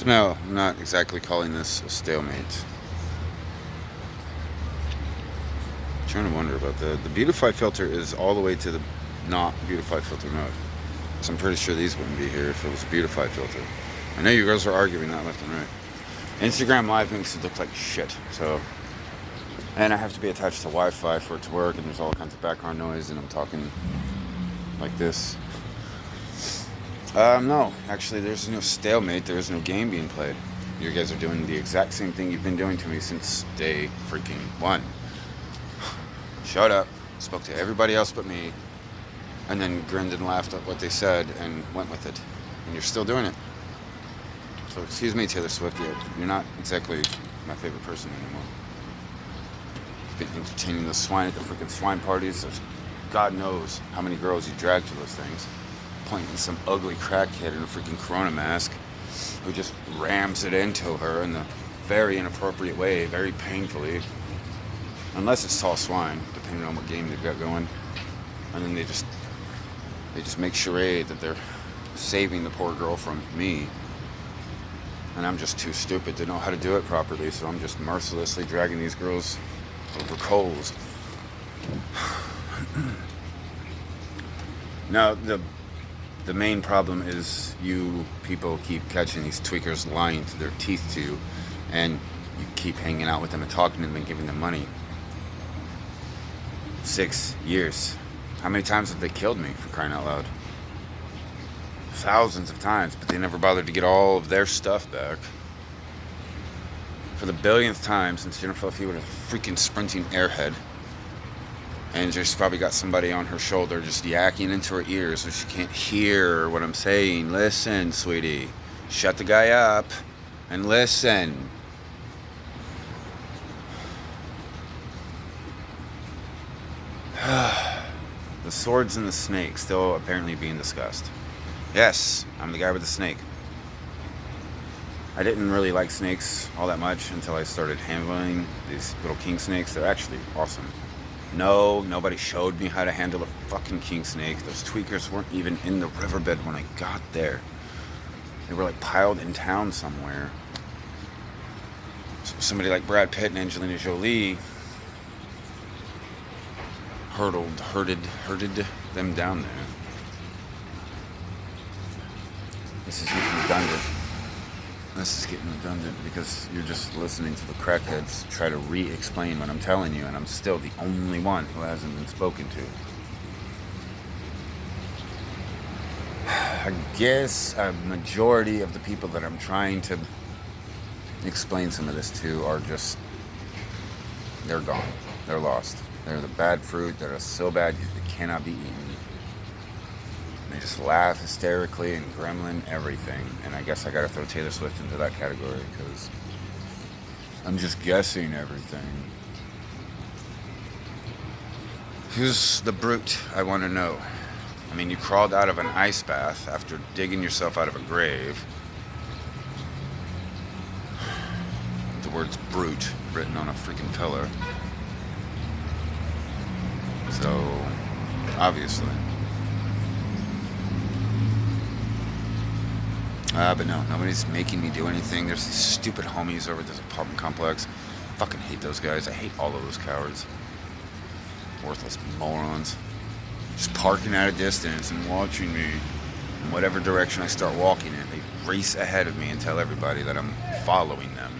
No, I'm not exactly calling this a stalemate. I'm trying to wonder about the Beautify filter is all the way to the not Beautify filter mode. So I'm pretty sure these wouldn't be here if it was a Beautify filter. I know you girls are arguing that left and right. Instagram Live makes it look like shit. So, and I have to be attached to Wi-Fi for it to work, and there's all kinds of background noise, and I'm talking like this. No, actually, there's no stalemate. There is no game being played. You guys are doing the exact same thing you've been doing to me since day freaking one. Shut up. Spoke to everybody else but me, and then grinned and laughed at what they said and went with it. And you're still doing it. So excuse me, Taylor Swift, you're not exactly my favorite person anymore. You've been entertaining the swine at the freaking swine parties. There's God knows how many girls you dragged to those things. Pointing some ugly crackhead in a freaking Corona mask who just rams it into her in a very inappropriate way, very painfully. Unless it's tall swine, depending on what game they've got going. And then they just make charade that they're saving the poor girl from me. And I'm just too stupid to know how to do it properly, so I'm just mercilessly dragging these girls over coals. Now, the main problem is you people keep catching these tweakers lying through their teeth to you, and you keep hanging out with them and talking to them and giving them money. 6 years. How many times have they killed me, for crying out loud? Thousands of times, but they never bothered to get all of their stuff back. For the billionth time since Jennifer Lopez was a freaking sprinting airhead, and she's probably got somebody on her shoulder just yakking into her ears so she can't hear what I'm saying. Listen, sweetie. Shut the guy up and listen. The swords and the snake still apparently being discussed. Yes, I'm the guy with the snake. I didn't really like snakes all that much until I started handling these little king snakes. They're actually awesome. No, nobody showed me how to handle a fucking king snake. Those tweakers weren't even in the riverbed when I got there. They were like piled in town somewhere. So somebody like Brad Pitt and Angelina Jolie herded them down there. This is getting redundant. Because you're just listening to the crackheads try to re-explain what I'm telling you, and I'm still the only one who hasn't been spoken to. I guess a majority of the people that I'm trying to explain some of this to are just, they're gone. They're lost. They're the bad fruit that are so bad they cannot be eaten. They just laugh hysterically and gremlin everything. And I guess I gotta throw Taylor Swift into that category because I'm just guessing everything. Who's the brute, I want to know? I mean, you crawled out of an ice bath after digging yourself out of a grave. The words brute written on a freaking pillar. So, obviously. But no, nobody's making me do anything. There's these stupid homies over at this apartment complex. Fucking hate those guys. I hate all of those cowards. Worthless morons. Just parking at a distance and watching me in whatever direction I start walking in. They race ahead of me and tell everybody that I'm following them.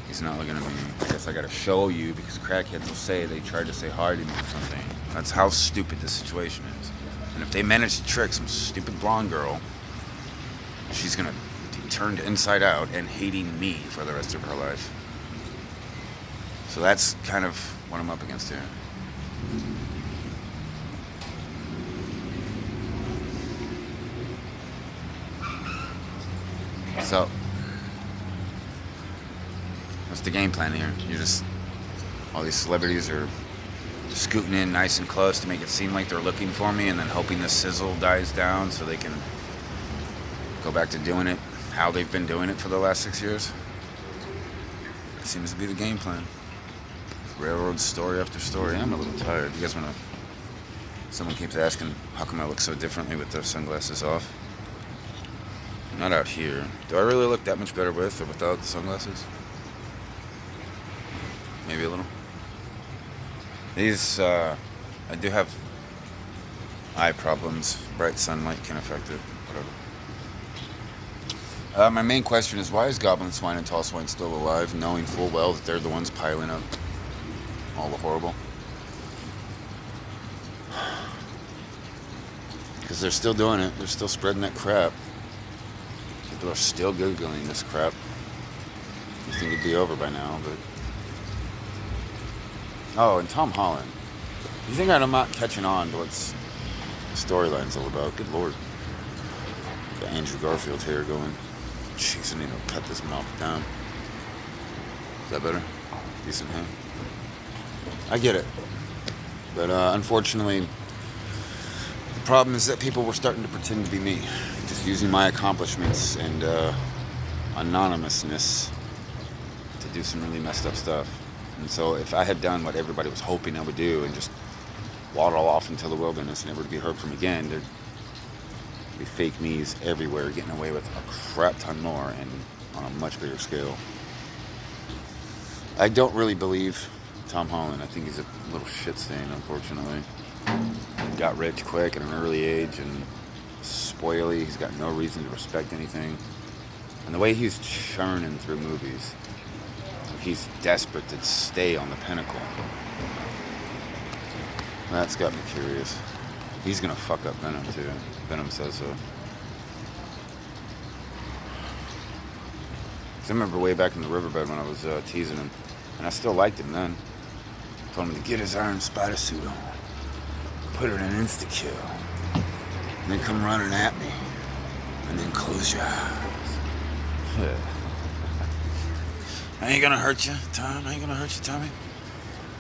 He's not looking at me. I guess I gotta show you because crackheads will say they tried to say hi to me or something. That's how stupid this situation is. And if they manage to trick some stupid blonde girl, she's gonna be turned inside out and hating me for the rest of her life. So that's kind of what I'm up against here. So, what's the game plan here? You're just, all these celebrities are scooting in nice and close to make it seem like they're looking for me and then hoping the sizzle dies down so they can go back to doing it how they've been doing it for the last 6 years. That seems to be the game plan. Railroad story after story. I'm a little tired. You guys wanna... Someone keeps asking how come I look so differently with the sunglasses off. Not out here. Do I really look that much better with or without the sunglasses? Maybe a little. These, I do have eye problems. Bright sunlight can affect it. Whatever. My main question is, why is Goblin Swine and Tall Swine still alive, knowing full well that they're the ones piling up all the horrible? Because they're still doing it. They're still spreading that crap. People are still Googling this crap. You think it'd be over by now, but... Oh, and Tom Holland. You think I'm not catching on to what's the storyline's all about? Good lord. Got Andrew Garfield hair going. Jeez, I need to cut this mop down. Is that better? Decent hair? I get it. But unfortunately, the problem is that people were starting to pretend to be me. Just using my accomplishments and anonymousness to do some really messed up stuff. And so if I had done what everybody was hoping I would do and just waddle off into the wilderness, never to be heard from again, there'd be fake me's everywhere, getting away with a crap ton more and on a much bigger scale. I don't really believe Tom Holland. I think he's a little shit stain, unfortunately. Got rich quick at an early age and spoily. He's got no reason to respect anything. And the way he's churning through movies, he's desperate to stay on the pinnacle. That's got me curious. He's gonna fuck up Venom too. Venom says so. 'Cause I remember way back in the riverbed when I was teasing him, and I still liked him then. Told him to get his Iron Spider suit on, put it in insta-kill, and then come running at me, and then close your eyes. I ain't gonna hurt you, Tom. I ain't gonna hurt you, Tommy.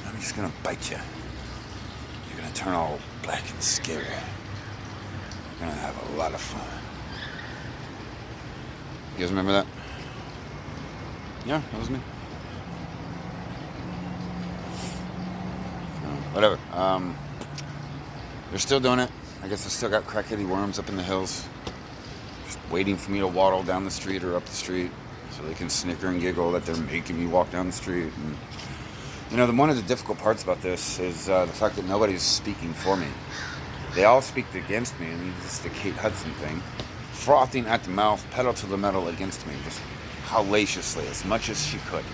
I'm just gonna bite you. You're gonna turn all black and scary. You're gonna have a lot of fun. You guys remember that? Yeah, that was me. Whatever. They're still doing it. I guess they still got crackheady worms up in the hills, just waiting for me to waddle down the street or up the street, so they can snicker and giggle that they're making me walk down the street. And you know, one of the difficult parts about this is the fact that nobody's speaking for me. They all speak against me, and this is the Kate Hudson thing, frothing at the mouth, pedal to the metal against me, just hellaciously, as much as she could.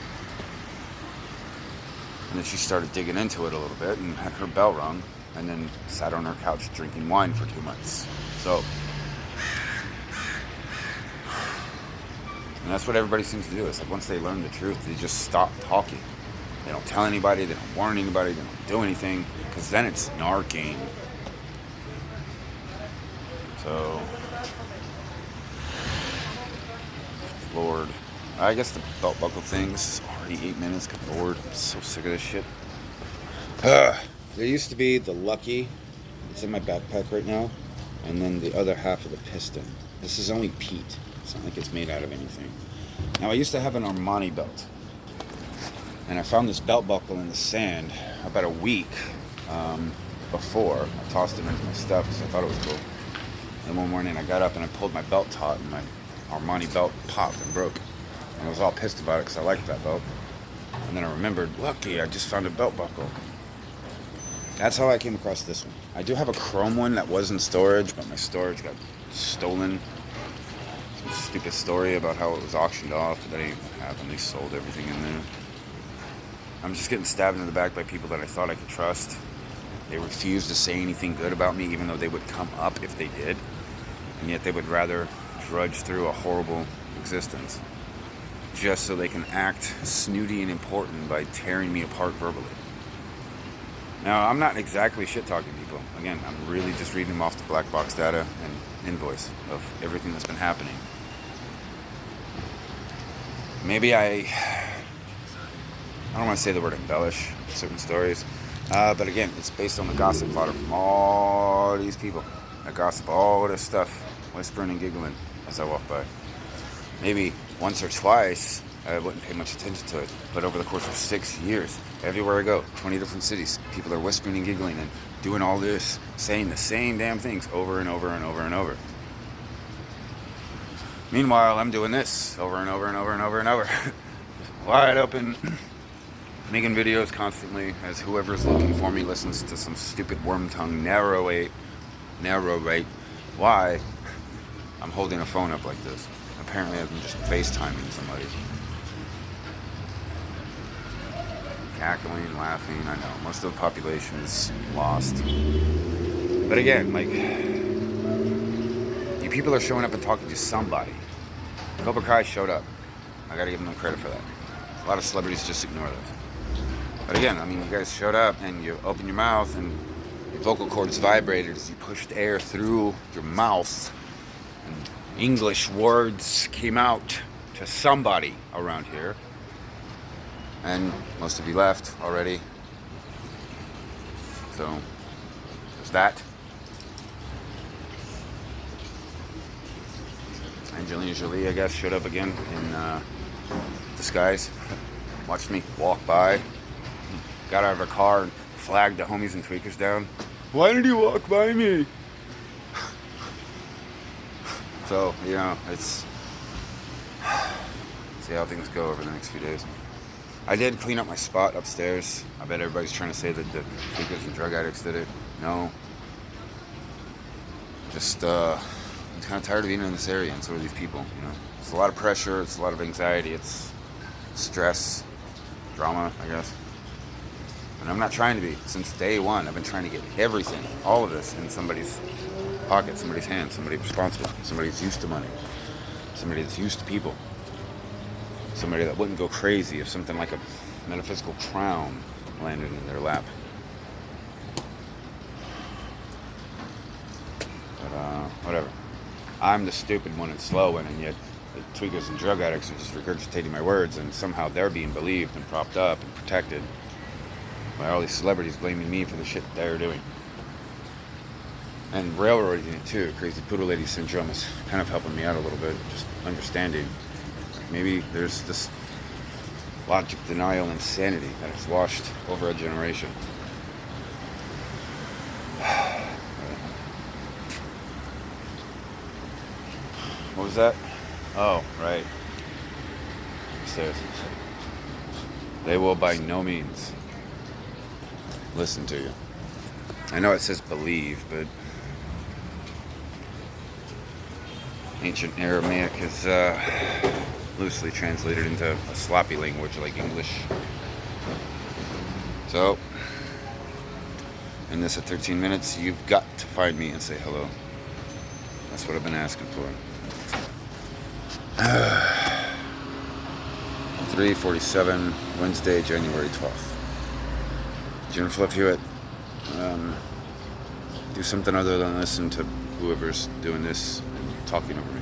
And then she started digging into it a little bit and had her bell rung, and then sat on her couch drinking wine for 2 months. So, and that's what everybody seems to do. It's like once they learn the truth, they just stop talking. They don't tell anybody, they don't warn anybody, they don't do anything, because then it's narking. So, Lord. I guess the belt buckle thing, this is already 8 minutes, good lord, I'm so sick of this shit. There used to be the Lucky, it's in my backpack right now, and then the other half of the piston. This is only peat, it's not like it's made out of anything. Now I used to have an Armani belt, and I found this belt buckle in the sand about a week before. I tossed it into my stuff because I thought it was cool. And one morning I got up and I pulled my belt taut, and my Armani belt popped and broke. And I was all pissed about it because I liked that belt. And then I remembered, lucky, I just found a belt buckle. That's how I came across this one. I do have a chrome one that was in storage, but my storage got stolen. Some stupid story about how it was auctioned off, but that ain't what happened. They sold everything in there. I'm just getting stabbed in the back by people that I thought I could trust. They refused to say anything good about me, even though they would come up if they did. And yet they would rather drudge through a horrible existence just so they can act snooty and important by tearing me apart verbally. Now, I'm not exactly shit-talking people. Again, I'm really just reading them off the black box data and invoice of everything that's been happening. Maybe I don't want to say the word embellish certain stories, but again, it's based on the gossip fodder from all these people that gossip all this stuff, whispering and giggling as I walk by. Maybe once or twice, I wouldn't pay much attention to it. But over the course of 6 years, everywhere I go, 20 different cities, people are whispering and giggling and doing all this, saying the same damn things over and over and over and over. Meanwhile, I'm doing this over and over and over and over and over. Wide open, making videos constantly as whoever's looking for me listens to some stupid worm tongue narrate why I'm holding a phone up like this. Apparently I'm just FaceTiming somebody. Cackling, laughing, I know. Most of the population is lost. But again, like, you people are showing up and talking to somebody. Cobra Kai showed up. I gotta give them credit for that. A lot of celebrities just ignore this. But again, I mean, you guys showed up and you opened your mouth and your vocal cords vibrated as you pushed air through your mouth. And English words came out to somebody around here. And most of you left already. So, there's that. Angelina Jolie, I guess, showed up again in disguise. Watched me walk by. Got out of her car and flagged the homies and tweakers down. Why did you walk by me? So, you know, it's... see how things go over the next few days. I did clean up my spot upstairs. I bet everybody's trying to say that the tweakers and drug addicts did it. No. Just, I'm kind of tired of being in this area, and so are these people, you know. It's a lot of pressure, it's a lot of anxiety, it's stress, drama, I guess. And I'm not trying to be. Since day one, I've been trying to get everything, all of this, in somebody's pocket, somebody's hand, somebody responsible, somebody that's used to money, somebody that's used to people. Somebody that wouldn't go crazy if something like a metaphysical crown landed in their lap. But, whatever. I'm the stupid one and slow one, and yet the tweakers and drug addicts are just regurgitating my words, and somehow they're being believed and propped up and protected by all these celebrities blaming me for the shit they're doing. And railroading it too. Crazy poodle lady syndrome is kind of helping me out a little bit, just understanding. Maybe there's this logic, denial, insanity that has washed over a generation. What was that? Oh, right. Upstairs. They will by no means listen to you. I know it says believe, but ancient Aramaic is loosely translated into a sloppy language like English. So, in this at 13 minutes, you've got to find me and say hello. That's what I've been asking for. 3:47, Wednesday, January 12th. Jennifer Love Hewitt, do something other than listen to whoever's doing this and talking over me.